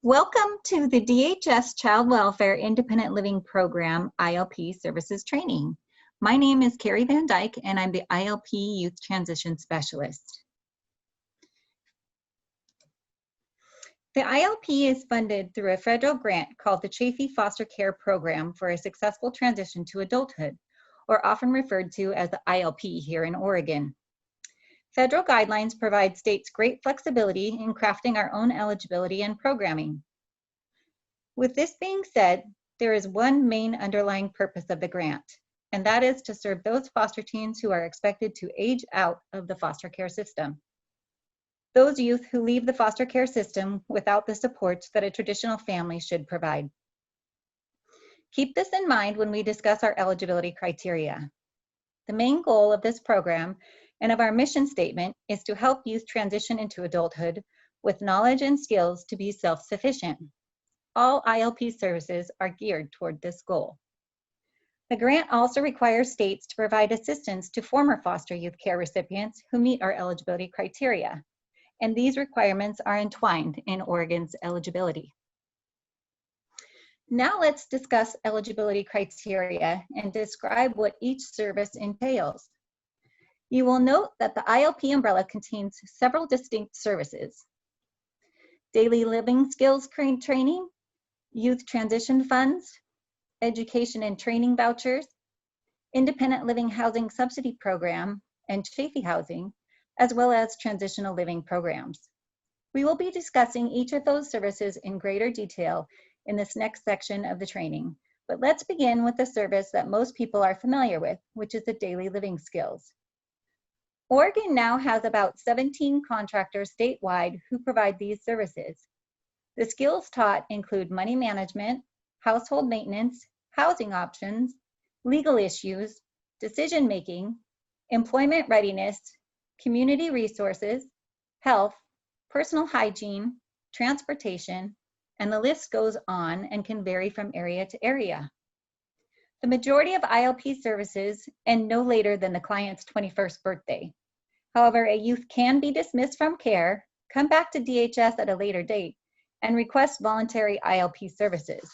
Welcome to the DHS Child Welfare Independent Living Program ILP Services Training. My name is Carrie Van Dijk and I'm the ILP Youth Transition Specialist. The ILP is funded through a federal grant called the Chafee Foster Care Program for a Successful Transition to Adulthood, or often referred to as the ILP here in Oregon. Federal guidelines provide states great flexibility in crafting our own eligibility and programming. With this being said, there is one main underlying purpose of the grant, and that is to serve those foster teens who are expected to age out of the foster care system. Those youth who leave the foster care system without the supports that a traditional family should provide. Keep this in mind when we discuss our eligibility criteria. The main goal of this program and of our mission statement is to help youth transition into adulthood with knowledge and skills to be self-sufficient. All ILP services are geared toward this goal. The grant also requires states to provide assistance to former foster youth care recipients who meet our eligibility criteria, and these requirements are entwined in Oregon's eligibility. Now let's discuss eligibility criteria and describe what each service entails. You will note that the ILP umbrella contains several distinct services: daily living skills training, youth transition funds, education and training vouchers, independent living housing subsidy program, and Chafee housing, as well as transitional living programs. We will be discussing each of those services in greater detail in this next section of the training, but let's begin with the service that most people are familiar with, which is the daily living skills. Oregon now has about 17 contractors statewide who provide these services. The skills taught include money management, household maintenance, housing options, legal issues, decision-making, employment readiness, community resources, health, personal hygiene, transportation, and the list goes on and can vary from area to area. The majority of ILP services end no later than the client's 21st birthday. However, a youth can be dismissed from care, come back to DHS at a later date, and request voluntary ILP services.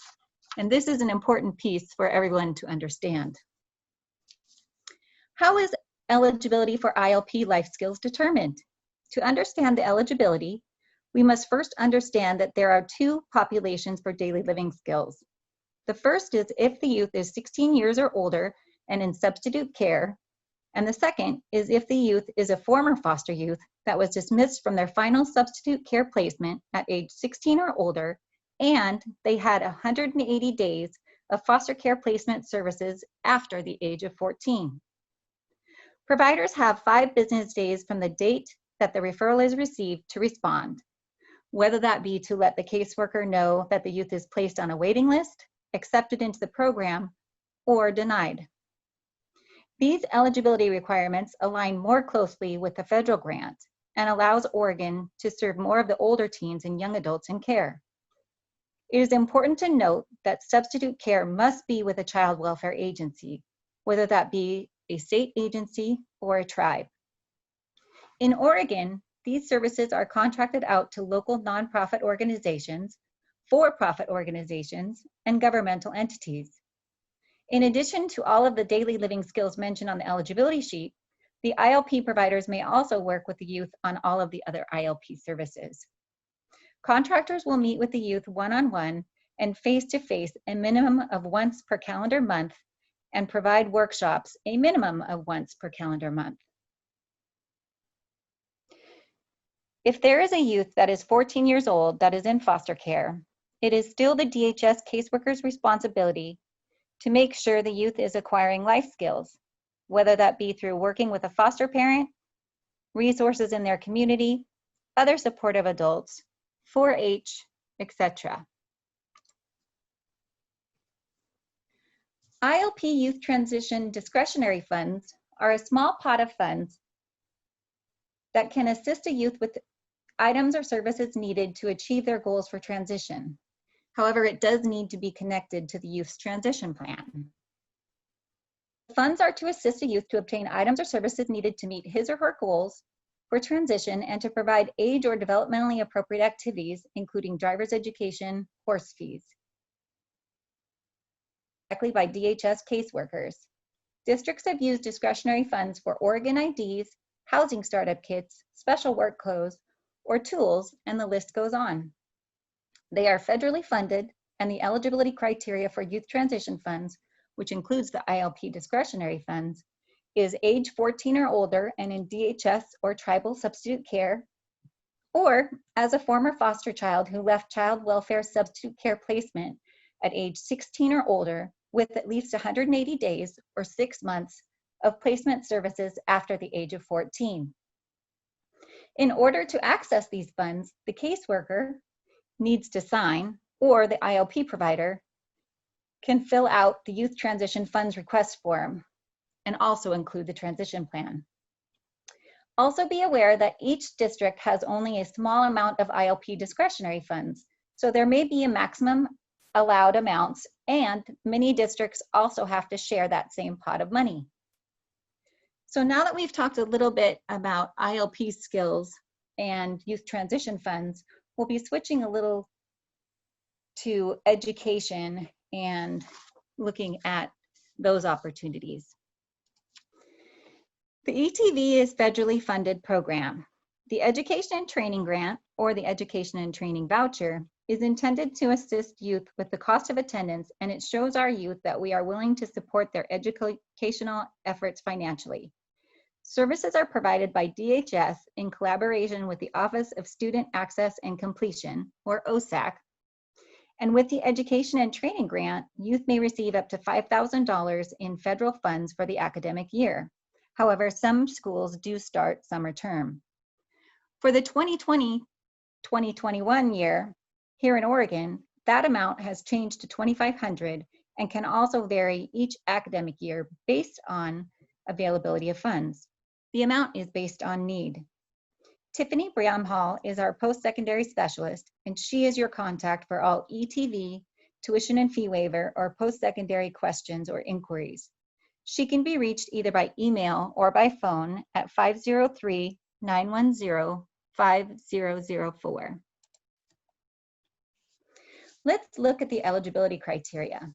And this is an important piece for everyone to understand. How is eligibility for ILP life skills determined? To understand the eligibility, we must first understand that there are two populations for daily living skills. The first is if the youth is 16 years or older and in substitute care, and the second is if the youth is a former foster youth that was dismissed from their final substitute care placement at age 16 or older, and they had 180 days of foster care placement services after the age of 14. Providers have 5 business days from the date that the referral is received to respond, whether that be to let the caseworker know that the youth is placed on a waiting list, accepted into the program, or denied. These eligibility requirements align more closely with the federal grant and allows Oregon to serve more of the older teens and young adults in care. It is important to note that substitute care must be with a child welfare agency, whether that be a state agency or a tribe. In Oregon, these services are contracted out to local nonprofit organizations, for-profit organizations, and governmental entities. In addition to all of the daily living skills mentioned on the eligibility sheet, the ILP providers may also work with the youth on all of the other ILP services. Contractors will meet with the youth one-on-one and face-to-face a minimum of once per calendar month and provide workshops a minimum of once per calendar month. If there is a youth that is 14 years old that is in foster care, it is still the DHS caseworker's responsibility to make sure the youth is acquiring life skills, whether that be through working with a foster parent, resources in their community, other supportive adults, 4-H, etc. ILP Youth Transition Discretionary Funds are a small pot of funds that can assist a youth with items or services needed to achieve their goals for transition. However, it does need to be connected to the youth's transition plan. The funds are to assist a youth to obtain items or services needed to meet his or her goals for transition and to provide age or developmentally appropriate activities, including driver's education, course fees. Directly by DHS caseworkers. Districts have used discretionary funds for Oregon IDs, housing startup kits, special work clothes, or tools, and the list goes on. They are federally funded, and the eligibility criteria for youth transition funds, which includes the ILP discretionary funds, is age 14 or older and in DHS or tribal substitute care, or as a former foster child who left child welfare substitute care placement at age 16 or older with at least 180 days or 6 months of placement services after the age of 14. In order to access these funds, the caseworker needs to sign, or the ILP provider can fill out the Youth Transition Funds request form and also include the transition plan. Also be aware that each district has only a small amount of ILP discretionary funds, so there may be a maximum allowed amounts, and many districts also have to share that same pot of money. So now that we've talked a little bit about ILP skills and youth transition funds, we'll be switching a little to education and looking at those opportunities. The ETV is federally funded program. The Education and Training Grant, or the Education and Training Voucher, is intended to assist youth with the cost of attendance, and it shows our youth that we are willing to support their educational efforts financially. Services are provided by DHS in collaboration with the Office of Student Access and Completion, or OSAC. And with the Education and Training Grant, youth may receive up to $5,000 in federal funds for the academic year. However, some schools do start summer term. For the 2020-2021 year, here in Oregon, that amount has changed to $2,500 and can also vary each academic year based on availability of funds. The amount is based on need. Tiffany Bramhall is our post-secondary specialist, and she is your contact for all ETV, tuition and fee waiver, or post-secondary questions or inquiries. She can be reached either by email or by phone at 503-910-5004. Let's look at the eligibility criteria.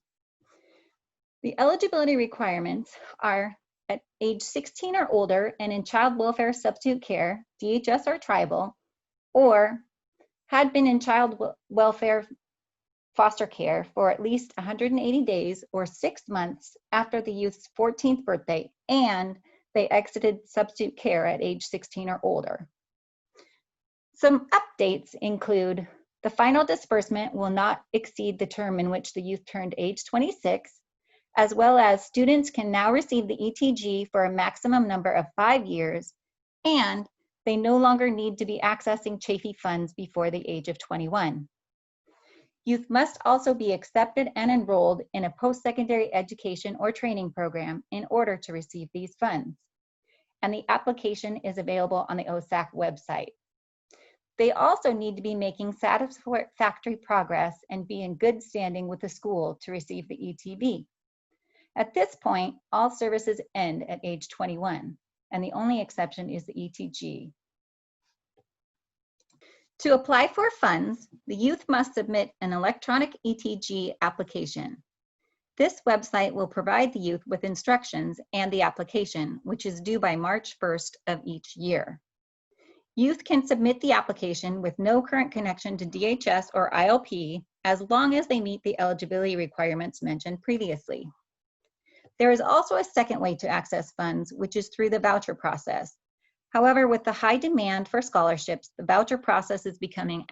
The eligibility requirements are at age 16 or older and in child welfare substitute care, DHS or tribal, or had been in child welfare foster care for at least 180 days or 6 months after the youth's 14th birthday, and they exited substitute care at age 16 or older. Some updates include the final disbursement will not exceed the term in which the youth turned age 26, as well as students can now receive the ETG for a maximum number of 5 years, and they no longer need to be accessing Chafee funds before the age of 21. Youth must also be accepted and enrolled in a post-secondary education or training program in order to receive these funds. And the application is available on the OSAC website. They also need to be making satisfactory progress and be in good standing with the school to receive the ETV. At this point, all services end at age 21, and the only exception is the ETG. To apply for funds, the youth must submit an electronic ETG application. This website will provide the youth with instructions and the application, which is due by March 1st of each year. Youth can submit the application with no current connection to DHS or ILP as long as they meet the eligibility requirements mentioned previously. There is also a second way to access funds, which is through the voucher process. However, with the high demand for scholarships, the voucher process is becoming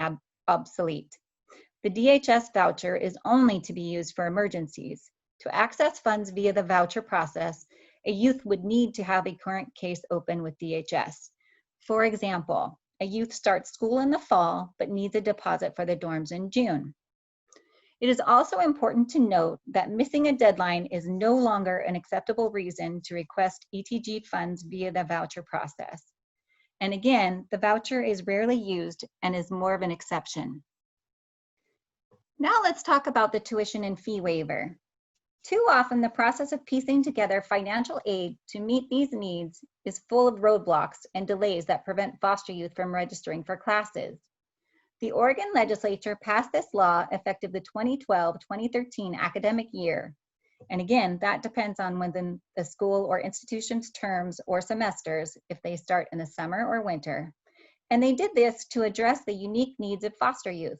obsolete. The DHS voucher is only to be used for emergencies. To access funds via the voucher process, a youth would need to have a current case open with DHS. For example, a youth starts school in the fall but needs a deposit for the dorms in June. It is also important to note that missing a deadline is no longer an acceptable reason to request ETG funds via the voucher process. And again, the voucher is rarely used and is more of an exception. Now let's talk about the tuition and fee waiver. Too often, the process of piecing together financial aid to meet these needs is full of roadblocks and delays that prevent foster youth from registering for classes. The Oregon legislature passed this law effective the 2012-2013 academic year. And again, that depends on when the school or institution's terms or semesters, if they start in the summer or winter. And they did this to address the unique needs of foster youth.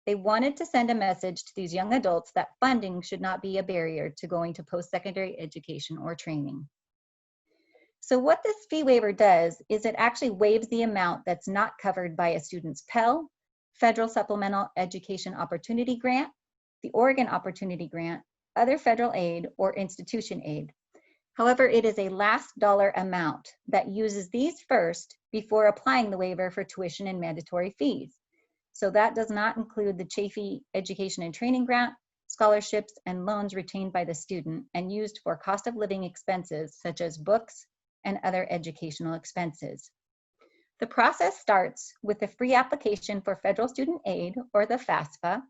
They wanted to send a message to these young adults that funding should not be a barrier to going to post-secondary education or training. So what this fee waiver does is it actually waives the amount that's not covered by a student's Pell, Federal Supplemental Education Opportunity Grant, the Oregon Opportunity Grant, other federal aid, or institution aid. However, it is a last dollar amount that uses these first before applying the waiver for tuition and mandatory fees. So that does not include the Chafee Education and Training Grant, scholarships, and loans retained by the student and used for cost of living expenses such as books and other educational expenses. The process starts with the free application for federal student aid, or the FAFSA,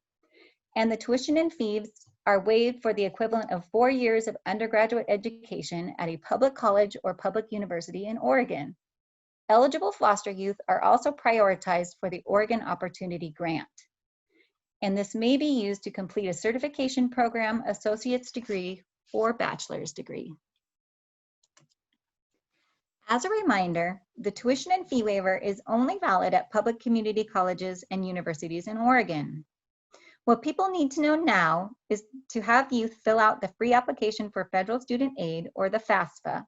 and the tuition and fees are waived for the equivalent of 4 years of undergraduate education at a public college or public university in Oregon. Eligible foster youth are also prioritized for the Oregon Opportunity Grant. And this may be used to complete a certification program, associate's degree, or bachelor's degree. As a reminder, the tuition and fee waiver is only valid at public community colleges and universities in Oregon. What people need to know now is to have youth fill out the free application for federal student aid, or the FAFSA,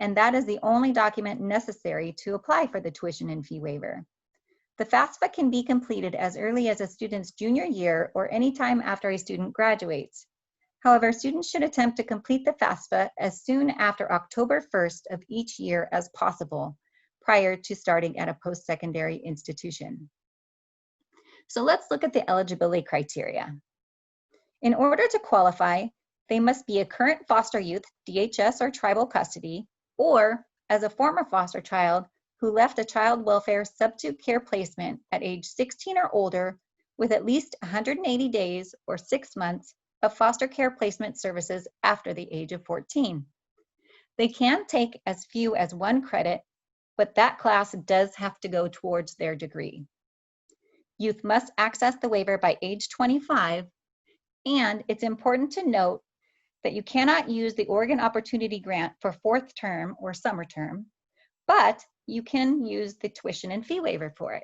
and that is the only document necessary to apply for the tuition and fee waiver. The FAFSA can be completed as early as a student's junior year or any time after a student graduates. However, students should attempt to complete the FAFSA as soon after October 1st of each year as possible, prior to starting at a post-secondary institution. So let's look at the eligibility criteria. In order to qualify, they must be a current foster youth, DHS or tribal custody, or as a former foster child who left a child welfare substitute care placement at age 16 or older with at least 180 days or 6 months of foster care placement services after the age of 14. They can take as few as 1 credit, but that class does have to go towards their degree. Youth must access the waiver by age 25, and it's important to note that you cannot use the Oregon Opportunity Grant for 4th term or summer term, but you can use the tuition and fee waiver for it.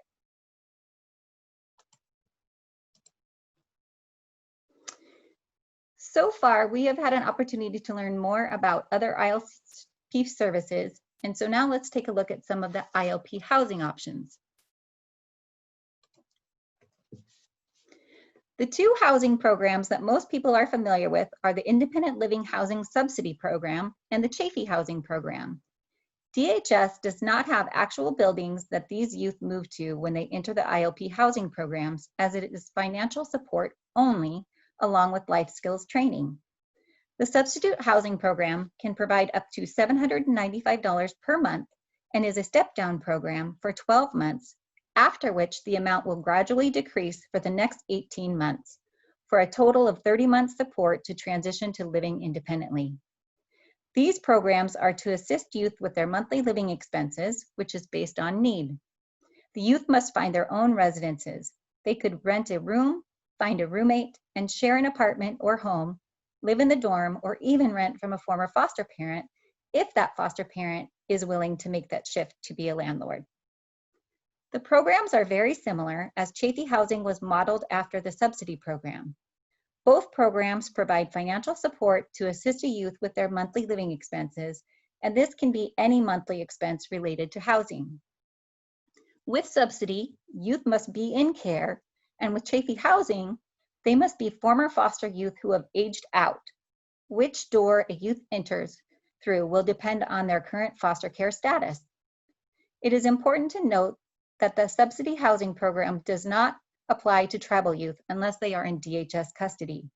So far, we have had an opportunity to learn more about other ILP services, and so now let's take a look at some of the ILP housing options. The 2 housing programs that most people are familiar with are the Independent Living Housing Subsidy Program and the Chafee Housing Program. DHS does not have actual buildings that these youth move to when they enter the ILP housing programs, as it is financial support only, along with life skills training. The Substitute Housing Program can provide up to $795 per month and is a step-down program for 12 months, after which the amount will gradually decrease for the next 18 months, for a total of 30 months support to transition to living independently. These programs are to assist youth with their monthly living expenses, which is based on need. The youth must find their own residences. They could rent a room, find a roommate, and share an apartment or home, live in the dorm, or even rent from a former foster parent if that foster parent is willing to make that shift to be a landlord. The programs are very similar, as Chafee Housing was modeled after the Subsidy program. Both programs provide financial support to assist a youth with their monthly living expenses, and this can be any monthly expense related to housing. With Subsidy, youth must be in care, and with Chafee Housing, they must be former foster youth who have aged out. Which door a youth enters through will depend on their current foster care status. It is important to note that the Subsidy Housing Program does not apply to tribal youth unless they are in DHS custody.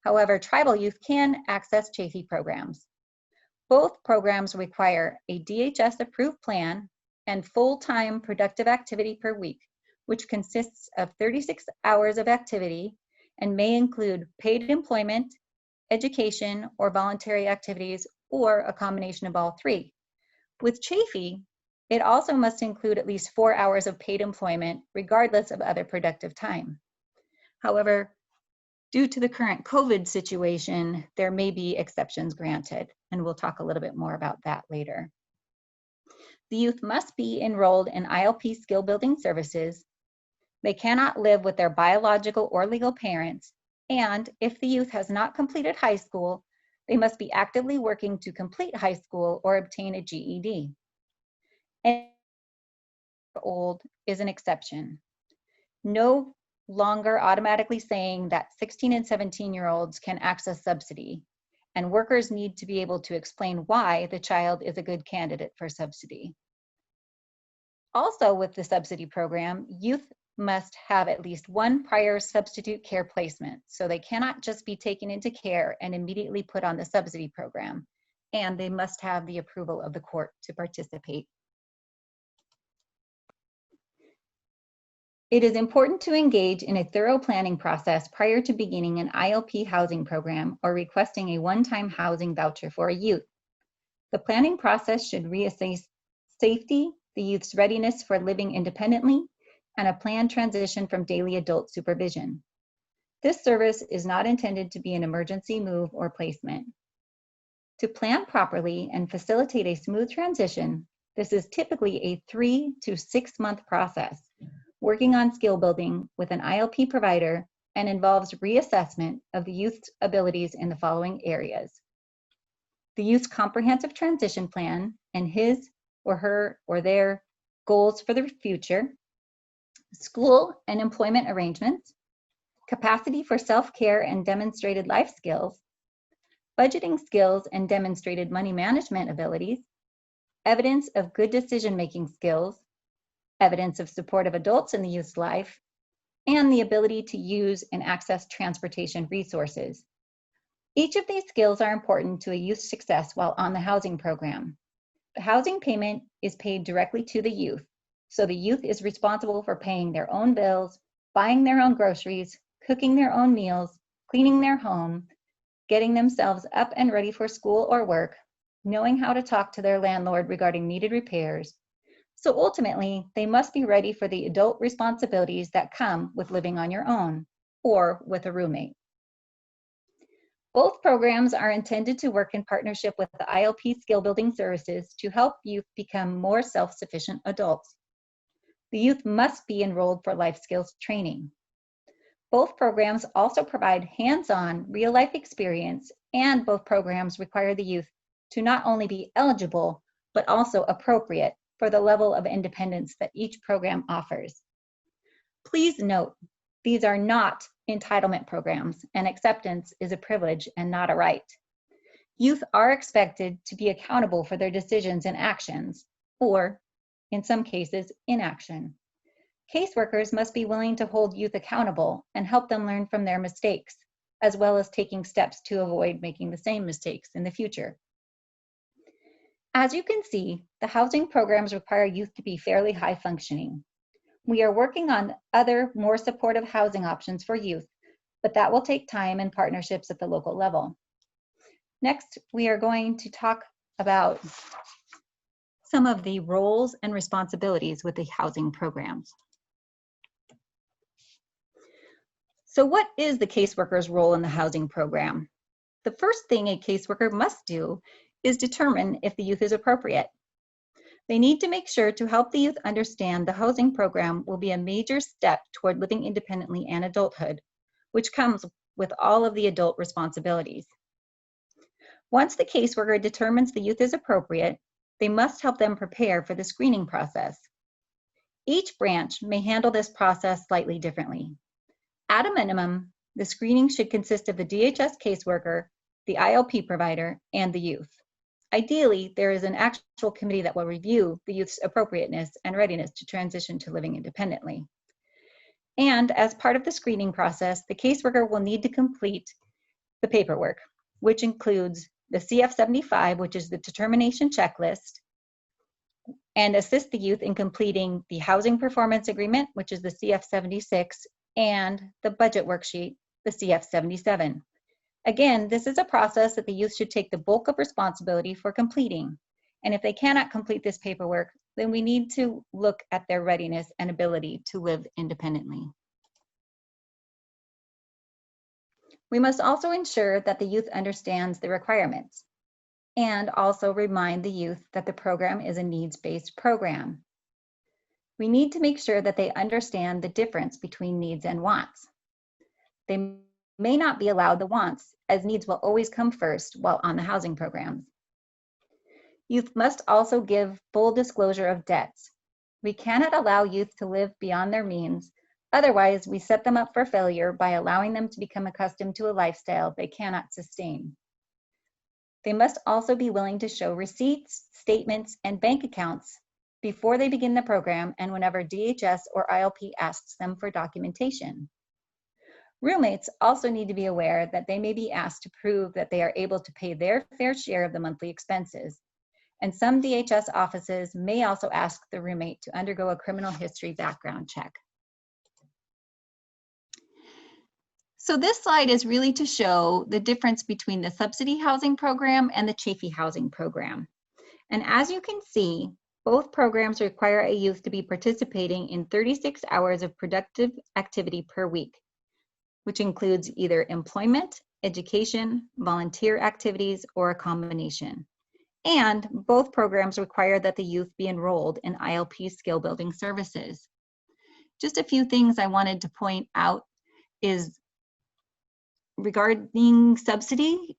However, tribal youth can access Chafee programs. Both programs require a DHS-approved plan and full-time productive activity per week, which consists of 36 hours of activity and may include paid employment, education, or voluntary activities, or a combination of all three. With Chafee, it also must include at least 4 hours of paid employment, regardless of other productive time. However, due to the current COVID situation, there may be exceptions granted, and we'll talk a little bit more about that later. The youth must be enrolled in ILP skill building services. They cannot live with their biological or legal parents, and if the youth has not completed high school, they must be actively working to complete high school or obtain a GED. And old is an exception. No longer automatically saying that 16 and 17-year-olds can access subsidy, and workers need to be able to explain why the child is a good candidate for subsidy. Also with the subsidy program, youth must have at least one prior substitute care placement, so they cannot just be taken into care and immediately put on the subsidy program, and they must have the approval of the court to participate. It is important to engage in a thorough planning process prior to beginning an ILP housing program or requesting a one-time housing voucher for a youth. The planning process should reassess safety, the youth's readiness for living independently, and a planned transition from daily adult supervision. This service is not intended to be an emergency move or placement. To plan properly and facilitate a smooth transition, this is typically a 3 to 6 month process, working on skill building with an ILP provider, and involves reassessment of the youth's abilities in the following areas: the youth's comprehensive transition plan and his or her or their goals for the future, school and employment arrangements, capacity for self-care and demonstrated life skills, budgeting skills and demonstrated money management abilities, evidence of good decision-making skills, evidence of supportive adults in the youth's life, and the ability to use and access transportation resources. Each of these skills are important to a youth's success while on the housing program. The housing payment is paid directly to the youth, so the youth is responsible for paying their own bills, buying their own groceries, cooking their own meals, cleaning their home, getting themselves up and ready for school or work, knowing how to talk to their landlord regarding needed repairs. So ultimately, they must be ready for the adult responsibilities that come with living on your own or with a roommate. Both programs are intended to work in partnership with the ILP Skill Building Services to help youth become more self-sufficient adults. The youth must be enrolled for life skills training. Both programs also provide hands-on, real-life experience, and both programs require the youth to not only be eligible, but also appropriate for the level of independence that each program offers. Please note, these are not entitlement programs, and acceptance is a privilege and not a right. Youth are expected to be accountable for their decisions and actions, or in some cases, inaction. Caseworkers must be willing to hold youth accountable and help them learn from their mistakes, as well as taking steps to avoid making the same mistakes in the future. As you can see, the housing programs require youth to be fairly high functioning. We are working on other, more supportive housing options for youth, but that will take time and partnerships at the local level. Next, we are going to talk about some of the roles and responsibilities with the housing programs. So what is the caseworker's role in the housing program? The first thing a caseworker must do is determine if the youth is appropriate. They need to make sure to help the youth understand the housing program will be a major step toward living independently and adulthood, which comes with all of the adult responsibilities. Once the caseworker determines the youth is appropriate, they must help them prepare for the screening process. Each branch may handle this process slightly differently. At a minimum, the screening should consist of the DHS caseworker, the ILP provider, and the youth. Ideally, there is an actual committee that will review the youth's appropriateness and readiness to transition to living independently. And as part of the screening process, the caseworker will need to complete the paperwork, which includes the CF-75, which is the determination checklist, and assist the youth in completing the housing performance agreement, which is the CF-76, and the budget worksheet, the CF-77. Again, this is a process that the youth should take the bulk of responsibility for completing. And if they cannot complete this paperwork, then we need to look at their readiness and ability to live independently. We must also ensure that the youth understands the requirements and also remind the youth that the program is a needs-based program. We need to make sure that they understand the difference between needs and wants. They may not be allowed the wants, as needs will always come first while on the housing programs. Youth must also give full disclosure of debts. We cannot allow youth to live beyond their means. Otherwise, we set them up for failure by allowing them to become accustomed to a lifestyle they cannot sustain. They must also be willing to show receipts, statements, and bank accounts before they begin the program and whenever DHS or ILP asks them for documentation. Roommates also need to be aware that they may be asked to prove that they are able to pay their fair share of the monthly expenses. And some DHS offices may also ask the roommate to undergo a criminal history background check. So this slide is really to show the difference between the Subsidy Housing Program and the Chafee Housing Program. And as you can see, both programs require a youth to be participating in 36 hours of productive activity per week, which includes either employment, education, volunteer activities, or a combination. And both programs require that the youth be enrolled in ILP skill building services. Just a few things I wanted to point out is regarding subsidy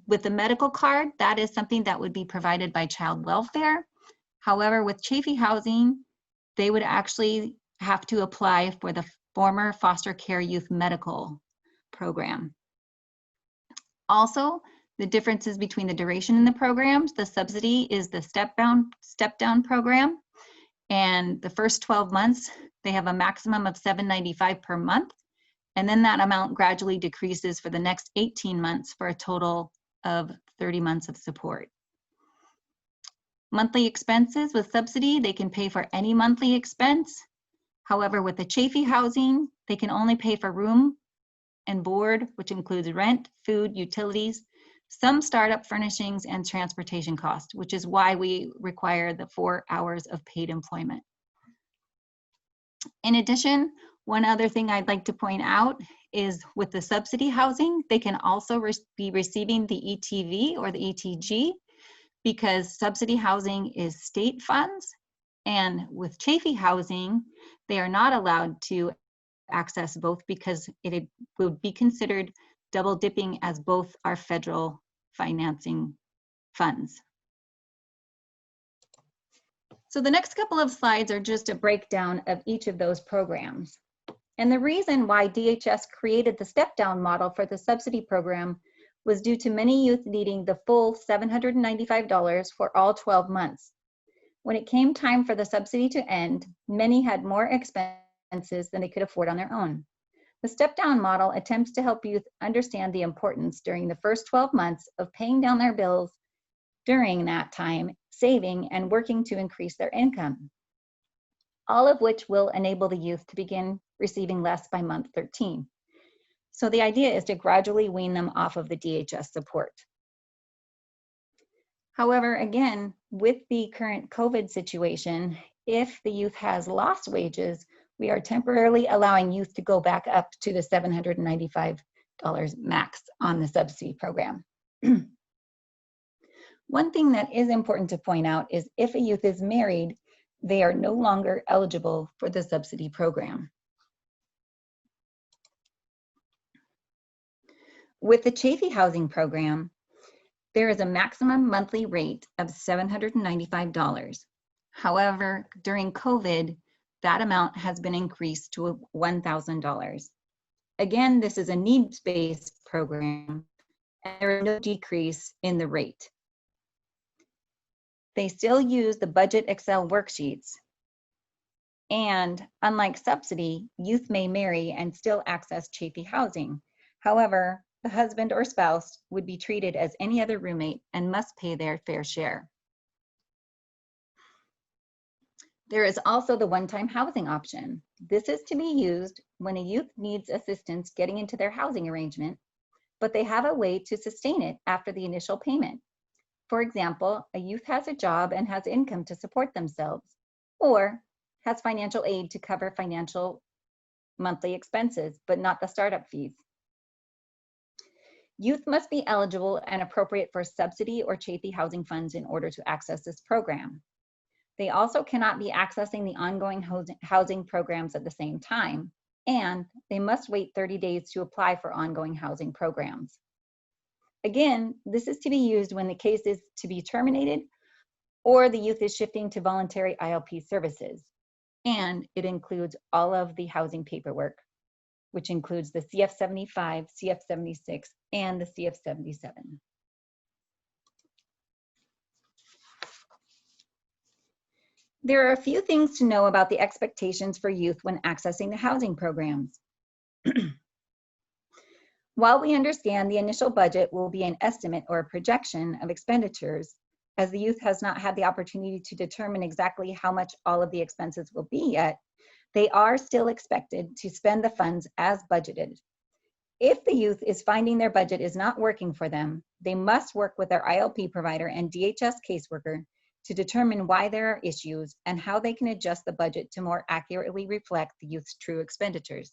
with the medical card, that is something that would be provided by child welfare. However, with Chafee Housing, they would actually have to apply for the former foster care youth medical program. Also, the differences between the duration in the programs, the subsidy is the step-down program, and the first 12 months, they have a maximum of $795 per month, and then that amount gradually decreases for the next 18 months for a total of 30 months of support. Monthly expenses with subsidy, they can pay for any monthly expense. However, with the Chafee Housing, they can only pay for room and board, which includes rent, food, utilities, some startup furnishings, and transportation costs, which is why we require the 4 hours of paid employment. In addition, one other thing I'd like to point out is with the subsidy housing, they can also be receiving the ETV or the ETG because subsidy housing is state funds, and with Chafee Housing, they are not allowed to access both because it would be considered double dipping as both are federal financing funds. So the next couple of slides are just a breakdown of each of those programs. And the reason why DHS created the step-down model for the subsidy program was due to many youth needing the full $795 for all 12 months. When it came time for the subsidy to end, many had more expenses than they could afford on their own. The step-down model attempts to help youth understand the importance during the first 12 months of paying down their bills during that time, saving and working to increase their income, all of which will enable the youth to begin receiving less by month 13. So the idea is to gradually wean them off of the DHS support. However, again, with the current COVID situation, if the youth has lost wages, we are temporarily allowing youth to go back up to the $795 max on the subsidy program. One thing that is important to point out is if a youth is married, they are no longer eligible for the subsidy program. With the Chafee Housing Program, there is a maximum monthly rate of $795. However, during COVID, that amount has been increased to $1,000. Again, this is a needs-based program, and there is no decrease in the rate. They still use the budget Excel worksheets, and unlike subsidy, youth may marry and still access Chafee Housing. However, the husband or spouse would be treated as any other roommate and must pay their fair share. There is also the one-time housing option. This is to be used when a youth needs assistance getting into their housing arrangement, but they have a way to sustain it after the initial payment. For example, a youth has a job and has income to support themselves, or has financial aid to cover financial monthly expenses, but not the startup fees. Youth must be eligible and appropriate for subsidy or Chafee housing funds in order to access this program. They also cannot be accessing the ongoing housing programs at the same time, and they must wait 30 days to apply for ongoing housing programs. Again, this is to be used when the case is to be terminated or the youth is shifting to voluntary ILP services. And it includes all of the housing paperwork, which includes the CF-75, CF-76, and the CF-77. There are a few things to know about the expectations for youth when accessing the housing programs. While we understand the initial budget will be an estimate or a projection of expenditures, as the youth has not had the opportunity to determine exactly how much all of the expenses will be yet, they are still expected to spend the funds as budgeted. If the youth is finding their budget is not working for them, they must work with their ILP provider and DHS caseworker to determine why there are issues and how they can adjust the budget to more accurately reflect the youth's true expenditures.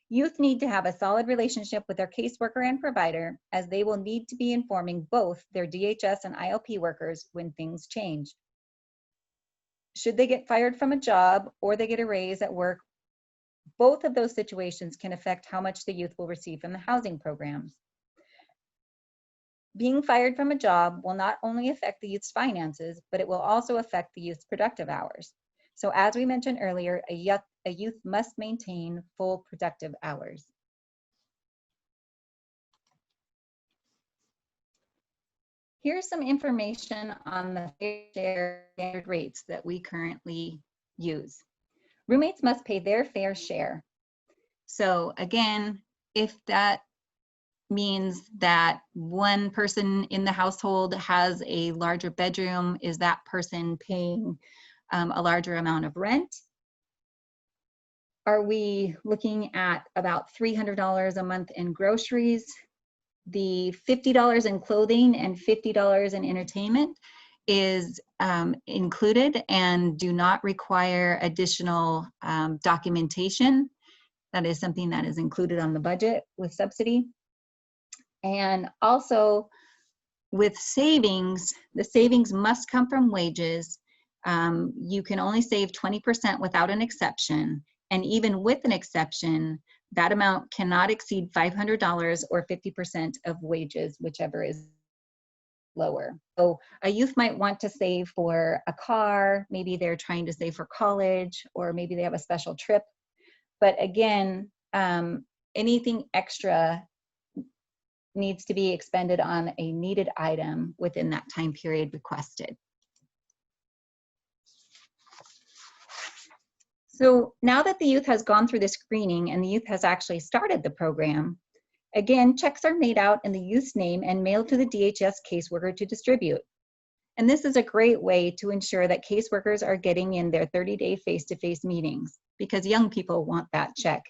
Youth need to have a solid relationship with their caseworker and provider, as they will need to be informing both their DHS and ILP workers when things change. Should they get fired from a job or they get a raise at work, both of those situations can affect how much the youth will receive from the housing programs. Being fired from a job will not only affect the youth's finances, but it will also affect the youth's productive hours. So as we mentioned earlier, a youth must maintain full productive hours. Here's some information on the fair share standard rates that we currently use. Roommates must pay their fair share. So again, if that means that one person in the household has a larger bedroom, is that person paying a larger amount of rent? Are we looking at about $300 a month in groceries? The $50 in clothing and $50 in entertainment is included and do not require additional documentation. That is something that is included on the budget with subsidy. And also with savings, the savings must come from wages. You can only save 20% without an exception. And even with an exception, that amount cannot exceed $500 or 50% of wages, whichever is lower. So a youth might want to save for a car, maybe they're trying to save for college, or maybe they have a special trip. But again, anything extra needs to be expended on a needed item within that time period requested. So now that the youth has gone through the screening and the youth has actually started the program, again, checks are made out in the youth's name and mailed to the DHS caseworker to distribute. And this is a great way to ensure that caseworkers are getting in their 30-day face-to-face meetings, because young people want that check.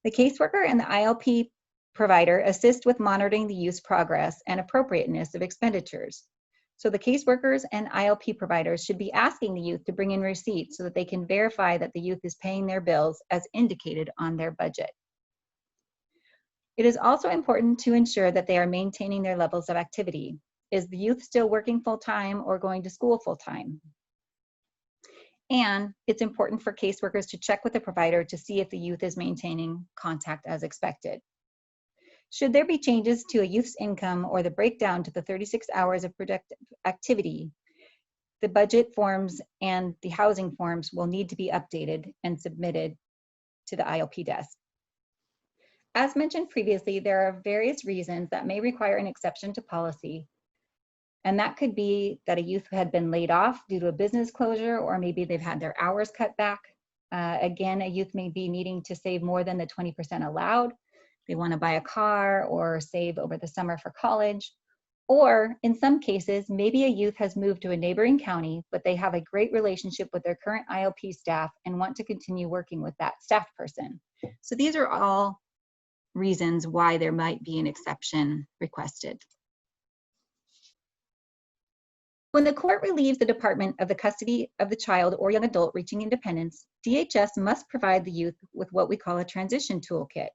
The caseworker and the ILP provider assist with monitoring the youth's progress and appropriateness of expenditures. So the caseworkers and ILP providers should be asking the youth to bring in receipts so that they can verify that the youth is paying their bills as indicated on their budget. It is also important to ensure that they are maintaining their levels of activity. Is the youth still working full-time or going to school full-time? And it's important for caseworkers to check with the provider to see if the youth is maintaining contact as expected. Should there be changes to a youth's income or the breakdown to the 36 hours of productive activity, the budget forms and the housing forms will need to be updated and submitted to the ILP desk. As mentioned previously, there are various reasons that may require an exception to policy. And that could be that a youth had been laid off due to a business closure, or maybe they've had their hours cut back. Again, a youth may be needing to save more than the 20% allowed. They want to buy a car or save over the summer for college. Or in some cases, maybe a youth has moved to a neighboring county, but they have a great relationship with their current ILP staff and want to continue working with that staff person. So these are all reasons why there might be an exception requested. When the court relieves the department of the custody of the child or young adult reaching independence, DHS must provide the youth with what we call a transition toolkit.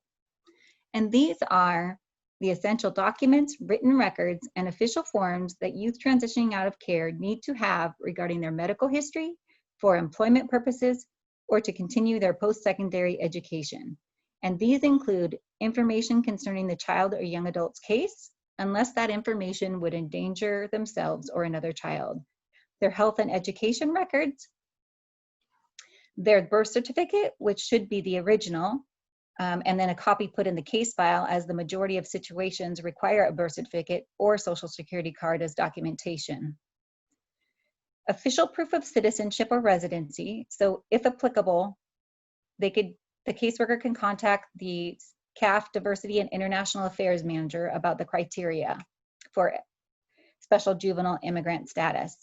And these are the essential documents, written records, and official forms that youth transitioning out of care need to have regarding their medical history, for employment purposes, or to continue their post-secondary education. And these include information concerning the child or young adult's case, unless that information would endanger themselves or another child, their health and education records, their birth certificate, which should be the original, and then a copy put in the case file, as the majority of situations require a birth certificate or social security card as documentation. Official proof of citizenship or residency. So if applicable, the caseworker can contact the CAF Diversity and International Affairs Manager about the criteria for special juvenile immigrant status.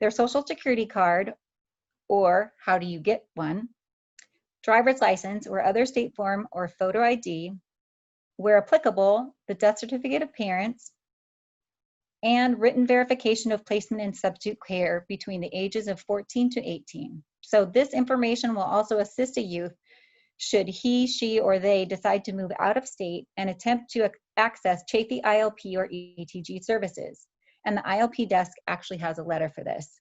Their social security card, or how do you get one, driver's license or other state form or photo ID, where applicable, the death certificate of parents, and written verification of placement in substitute care between the ages of 14 to 18. So this information will also assist a youth should he, she, or they decide to move out of state and attempt to access Chafee ILP or ETG services. And the ILP desk actually has a letter for this.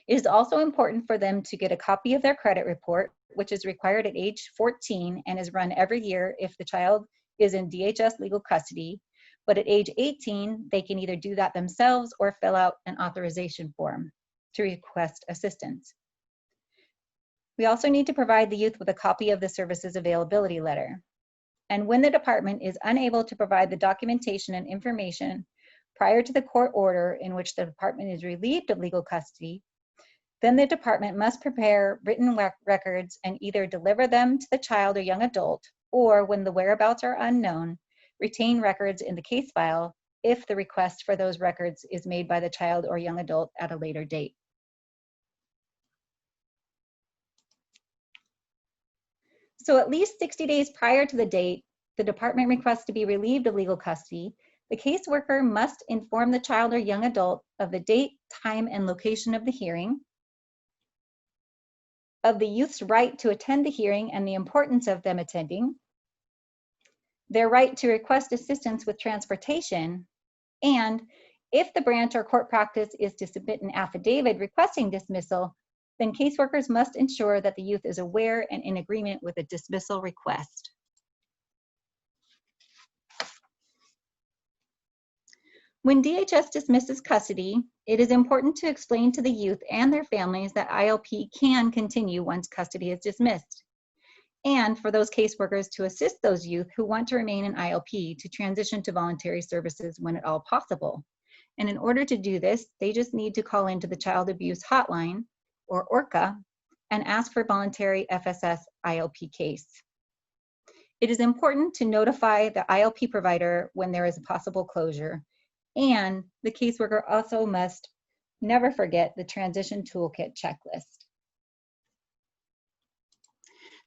It is also important for them to get a copy of their credit report, which is required at age 14 and is run every year if the child is in DHS legal custody. But at age 18, they can either do that themselves or fill out an authorization form to request assistance. We also need to provide the youth with a copy of the services availability letter. And when the department is unable to provide the documentation and information prior to the court order in which the department is relieved of legal custody, then the department must prepare written records and either deliver them to the child or young adult, or when the whereabouts are unknown, retain records in the case file if the request for those records is made by the child or young adult at a later date. So at least 60 days prior to the date the department requests to be relieved of legal custody, the caseworker must inform the child or young adult of the date, time, and location of the hearing, of the youth's right to attend the hearing and the importance of them attending, their right to request assistance with transportation, and if the branch or court practice is to submit an affidavit requesting dismissal, then caseworkers must ensure that the youth is aware and in agreement with a dismissal request. When DHS dismisses custody, it is important to explain to the youth and their families that ILP can continue once custody is dismissed, and for those caseworkers to assist those youth who want to remain in ILP to transition to voluntary services when at all possible. And in order to do this, they just need to call into the Child Abuse Hotline, or ORCA, and ask for voluntary FSS ILP case. It is important to notify the ILP provider when there is a possible closure, and the caseworker also must never forget the transition toolkit checklist.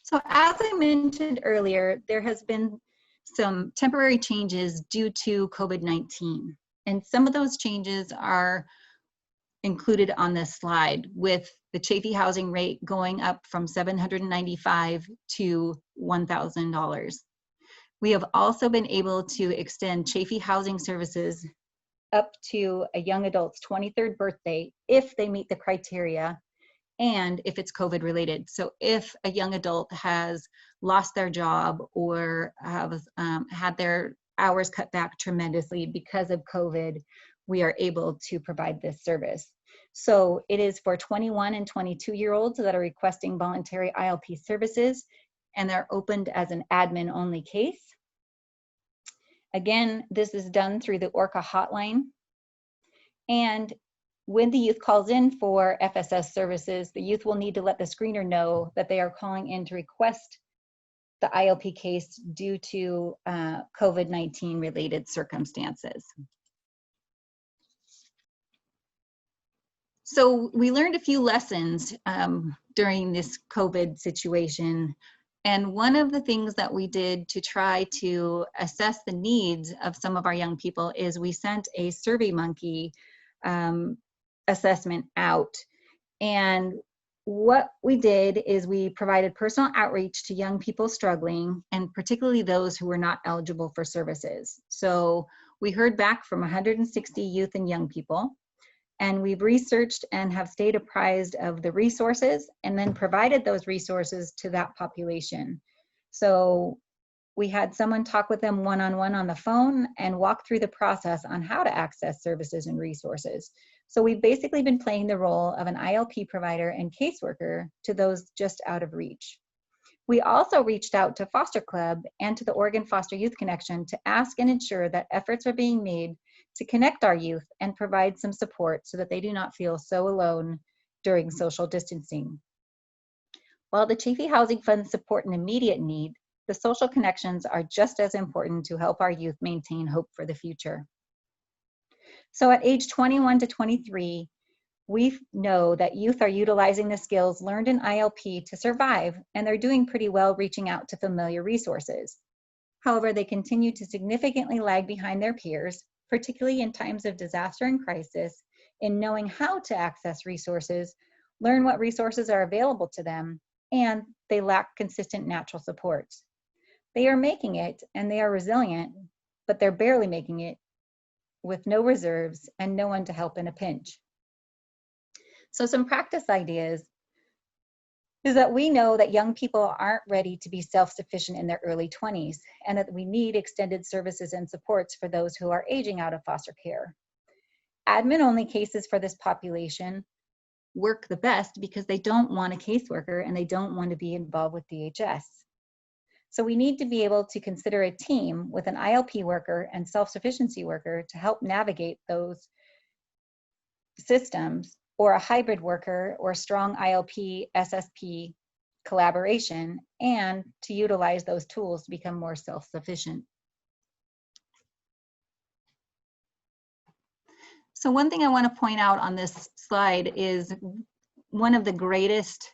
So as I mentioned earlier, there has been some temporary changes due to COVID-19, and some of those changes are included on this slide, with the Chafee housing rate going up from $795 to $1,000. We have also been able to extend Chafee Housing Services up to a young adult's 23rd birthday if they meet the criteria and if it's COVID related. So if a young adult has lost their job or have had their hours cut back tremendously because of COVID, we are able to provide this service. So it is for 21 and 22-year-olds that are requesting voluntary ILP services, and they're opened as an admin-only case. Again, this is done through the ORCA hotline. And when the youth calls in for FSS services, the youth will need to let the screener know that they are calling in to request the ILP case due to COVID-19 related circumstances. So we learned a few lessons during this COVID situation And one of the things that we did to try to assess the needs of some of our young people is we sent a SurveyMonkey assessment out. And what we did is we provided personal outreach to young people struggling, and particularly those who were not eligible for services. So we heard back from 160 youth and young people, and we've researched and have stayed apprised of the resources and then provided those resources to that population. So we had someone talk with them one-on-one on the phone and walk through the process on how to access services and resources. So we've basically been playing the role of an ILP provider and caseworker to those just out of reach. We also reached out to Foster Club and to the Oregon Foster Youth Connection to ask and ensure that efforts are being made to connect our youth and provide some support so that they do not feel so alone during social distancing. While the Chafee Housing Funds support an immediate need, the social connections are just as important to help our youth maintain hope for the future. So at age 21 to 23, we know that youth are utilizing the skills learned in ILP to survive, and they're doing pretty well reaching out to familiar resources. However, they continue to significantly lag behind their peers, particularly in times of disaster and crisis, in knowing how to access resources, learn what resources are available to them, and they lack consistent natural supports. They are making it and they are resilient, but they're barely making it with no reserves and no one to help in a pinch. So some practice ideas is that we know that young people aren't ready to be self-sufficient in their early 20s, and that we need extended services and supports for those who are aging out of foster care. Admin-only cases for this population work the best because they don't want a caseworker and they don't want to be involved with DHS. So we need to be able to consider a team with an ILP worker and self-sufficiency worker to help navigate those systems, or a hybrid worker or strong ILP SSP collaboration, and to utilize those tools to become more self-sufficient. So one thing I want to point out on this slide is one of the greatest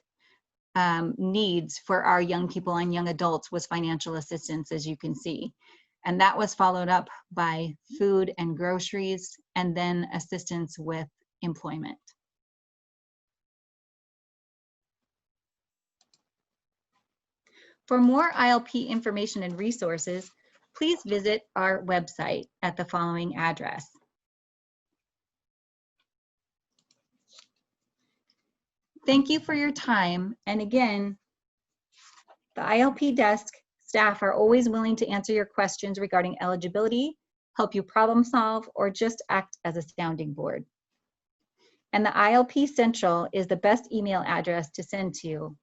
needs for our young people and young adults was financial assistance, as you can see. And that was followed up by food and groceries, and then assistance with employment. For more ILP information and resources, please visit our website at the following address. Thank you for your time. And again, the ILP desk staff are always willing to answer your questions regarding eligibility, help you problem solve, or just act as a sounding board. And the ILP Central is the best email address to send to.